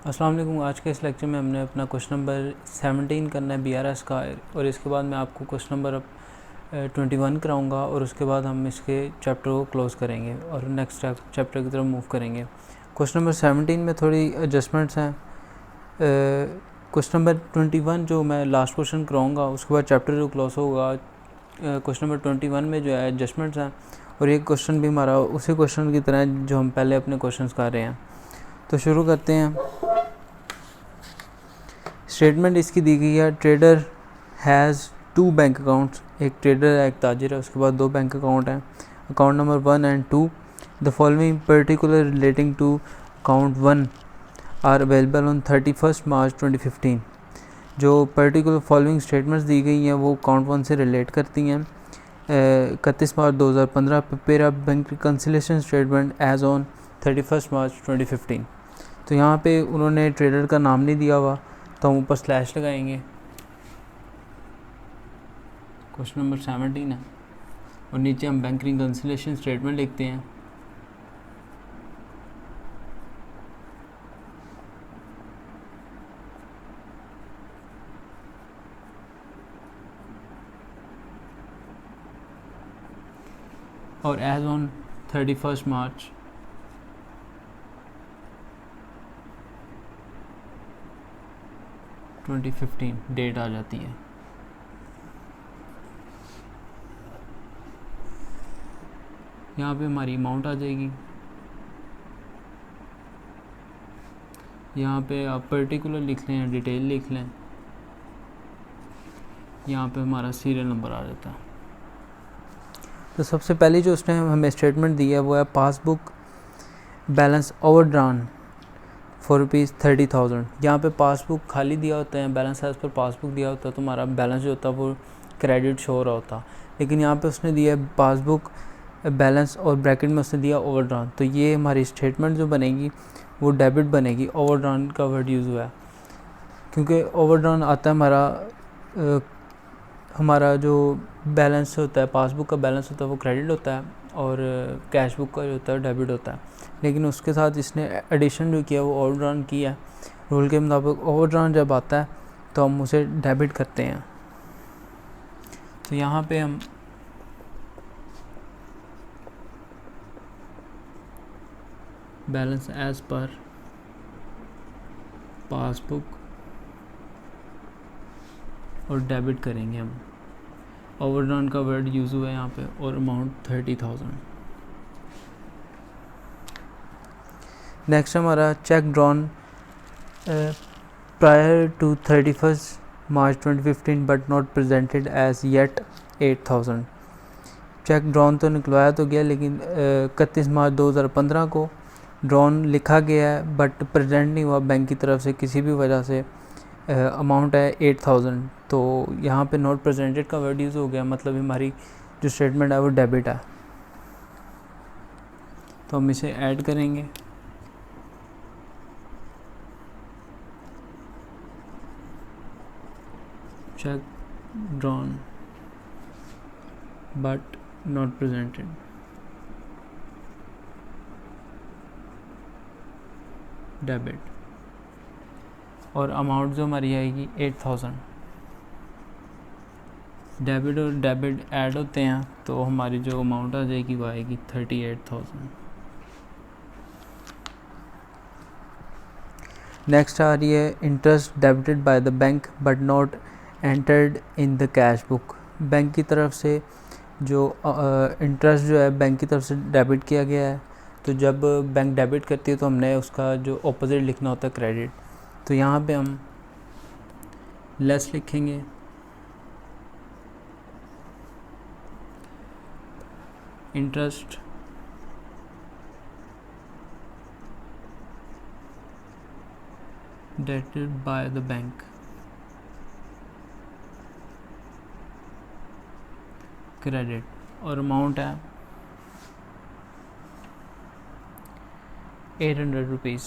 अस्सलाम वालेकुम। आज के इस लेक्चर में हमने अपना क्वेश्चन नंबर 17 करना है BRS का, और इसके बाद मैं आपको क्वेश्चन नंबर 21 कराऊंगा और उसके बाद हम इसके चैप्टर को क्लोज़ करेंगे और नेक्स्ट चैप्टर की तरफ मूव करेंगे। क्वेश्चन नंबर 17 में थोड़ी एडजस्टमेंट्स हैं। क्वेश्चन नंबर 21 जो मैं लास्ट क्वेश्चन कराऊंगा, उसके बाद चैप्टर जो क्लोज होगा। क्वेश्चन नंबर 21 में जो है एडजस्टमेंट्स हैं, और ये क्वेश्चन भी हमारा उसी क्वेश्चन की तरह है जो हम पहले अपने क्वेश्चन कर रहे हैं। तो शुरू करते हैं। स्टेटमेंट इसकी दी गई है, ट्रेडर हैज़ 2 बैंक अकाउंट्स। एक ट्रेडर है, एक ताजिर है, उसके बाद 2 बैंक अकाउंट हैं, account number 1 and 2। The following particular relating to account 1 are available on 31 March 2015। जो पर्टिकुलर फॉलोइंग स्टेटमेंट्स दी गई हैं वो अकाउंट 1 से रिलेट करती हैं। 31 March 2015 prepare a bank reconciliation statement as on 31 March 2015। तो यहाँ पे उन्होंने ट्रेडर का नाम नहीं दिया हुआ, तो हम ऊपर स्लैश लगाएंगे। क्वेश्चन नंबर 17 है और नीचे हम बैंक रिकन्सिलेशन स्टेटमेंट लिखते हैं। और एज ऑन 31 मार्च 2015 डेट आ जाती है। यहाँ पे हमारी अमाउंट आ जाएगी। यहाँ पे आप पर्टिकुलर लिख लें या डिटेल लिख लें। यहाँ पे हमारा सीरियल नंबर आ जाता है। तो सबसे पहले जो उसने हमें स्टेटमेंट दी है वो है पासबुक बैलेंस ओवरड्रान फॉर ₹30,000। यहाँ पे पासबुक खाली दिया होता है, बैलेंस एज पर पासबुक दिया होता है, तो हमारा बैलेंस जो होता है वो क्रेडिट शो हो रहा होता। लेकिन यहाँ पे उसने दिया है पासबुक बैलेंस और ब्रैकेट में उसने दिया ओवरड्रान, तो ये हमारी स्टेटमेंट जो बनेगी वो डेबिट बनेगी। ओवरड्रान का वर्ड यूज़ हुआ है क्योंकि ओवरड्रान आता है हमारा जो बैलेंस होता है, पासबुक का बैलेंस होता है वो क्रेडिट होता है, और कैश बुक का जो होता है डेबिट होता है। लेकिन उसके साथ इसने एडिशन जो किया वो ओवरड्रान किया है। रूल के मुताबिक ओवरड्रान जब आता है तो हम उसे डेबिट करते हैं। तो यहाँ पे हम बैलेंस एज पर पासबुक और डेबिट करेंगे हम। ओवरड्रान का वर्ड यूज़ हुआ है यहाँ पे, और अमाउंट 30,000। नेक्स्ट हमारा cheque drawn prior to 31 March 2015 but not presented as yet 8,000। Cheque drawn तो निकलवाया तो गया, लेकिन 31 मार्च 2015 को ड्रॉन लिखा गया है बट प्रेजेंट नहीं हुआ बैंक की तरफ से किसी भी वजह से। अमाउंट है 8,000। तो यहाँ पे नॉट प्रेजेंटेड का वर्ड यूज़ हो गया, मतलब हमारी जो स्टेटमेंट है वो डेबिट है। तो हम इसे ऐड करेंगे। Check drawn but not presented, debit, और अमाउंट जो हमारी आएगी 8,000। डेबिट और डेबिट ऐड होते हैं तो हमारी जो अमाउंट आ जाएगी वो आएगी 38,000। नेक्स्ट आ रही है interest debited bye the bank but not entered in the cash book. Bank की तरफ से जो इंटरेस्ट जो है बैंक की तरफ से डेबिट किया गया है, तो जब बैंक डेबिट करती है तो हमने उसका जो ऑपोजिट लिखना होता है क्रेडिट। तो यहाँ पे हम लेस लिखेंगे, interest debited bye the bank credit, और अमाउंट है 800 रुपीज़।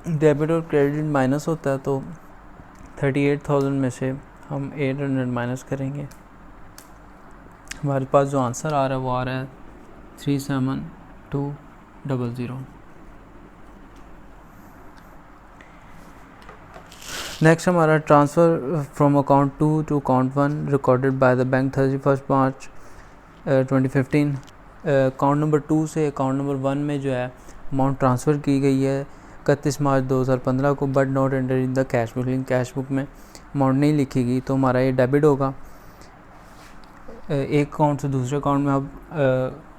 डेबिट और क्रेडिट माइनस होता है, तो 38,000 में से हम 800 माइनस करेंगे। हमारे पास जो आंसर आ रहा है वो आ रहा है 3729 0000। नेक्स्ट हमारा transfer from account 2 to account 1 recorded by the bank 31 March 2015। Account number 2 से अकाउंट नंबर 1 में जो है अमाउंट ट्रांसफ़र की गई है 31 मार्च 2015 को, but not enter in the cash book. लेकिन कैश बुक में अमाउंट नहीं लिखी गई, तो हमारा ये डेबिट होगा। एक अकाउंट से दूसरे अकाउंट में अब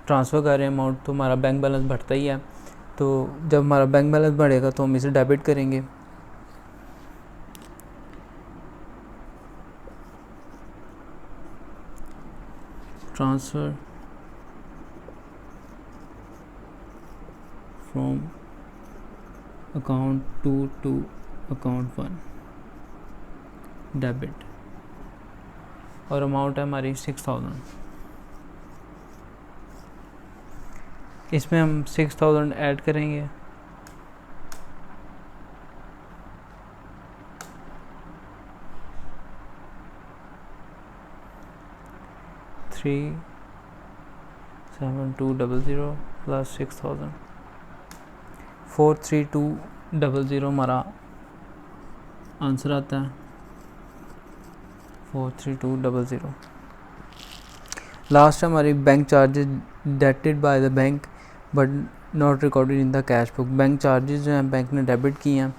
ट्रांसफ़र कर रहे हैं अमाउंट, तो हमारा बैंक बैलेंस बढ़ता ही है। तो जब हमारा बैंक बैलेंस बढ़ेगा तो हम इसे डेबिट करेंगे। Transfer from account 2 to account 1 debit, और अमाउंट है हमारी 6000। इसमें हम 6000 ऐड करेंगे। थ्री 7200 प्लस 6000 43200 हमारा आंसर आता है 43200। लास्ट हमारी bank charges debited bye the bank but not recorded in the cash book. Bank charges जो हैं बैंक ने डेबिट किए हैं,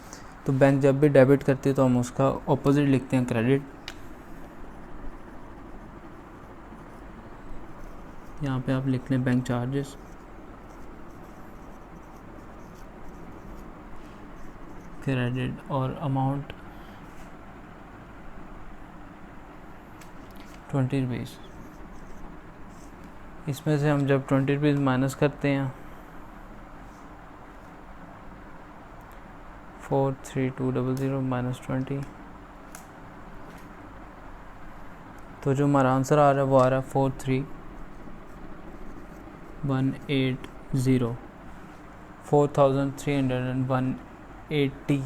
तो बैंक जब भी डेबिट करती है तो हम उसका ऑपोजिट लिखते हैं क्रेडिट। यहाँ पे आप लिख लें बैंक चार्जेस, क्रेडिट, और अमाउंट 20 रुपीज़। इसमें से हम जब 20 रुपीज़ माइनस करते हैं 43200 माइनस 20, तो जो हमारा आंसर आ रहा है वो आ रहा है 43180 4380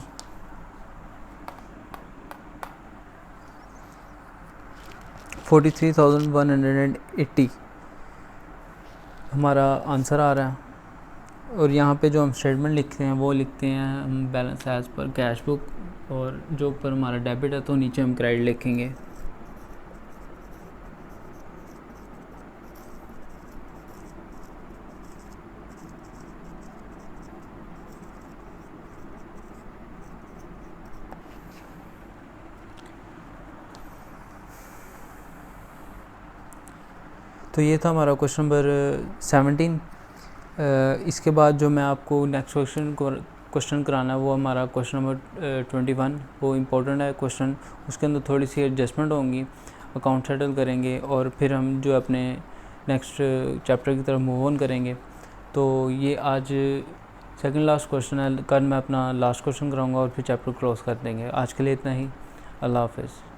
43,180 हमारा आंसर आ रहा है। और यहाँ पे जो हम स्टेटमेंट लिखते हैं वो लिखते हैं हम balance as per cash book, और जो ऊपर हमारा डेबिट है तो नीचे हम क्रेडिट लिखेंगे। तो ये था हमारा क्वेश्चन नंबर 17। इसके बाद जो मैं आपको नेक्स्ट क्वेश्चन कराना है वो हमारा क्वेश्चन नंबर 21। वो इम्पोर्टेंट है क्वेश्चन, उसके अंदर थोड़ी सी एडजस्टमेंट होंगी, अकाउंट सेटल करेंगे और फिर हम जो अपने नेक्स्ट चैप्टर की तरफ मूव ऑन करेंगे। तो ये आज सेकंड लास्ट क्वेश्चन है, कल मैं अपना लास्ट क्वेश्चन कराऊंगा और फिर चैप्टर क्लोज कर देंगे। आज के लिए इतना ही, अल्लाह हाफ़िज़।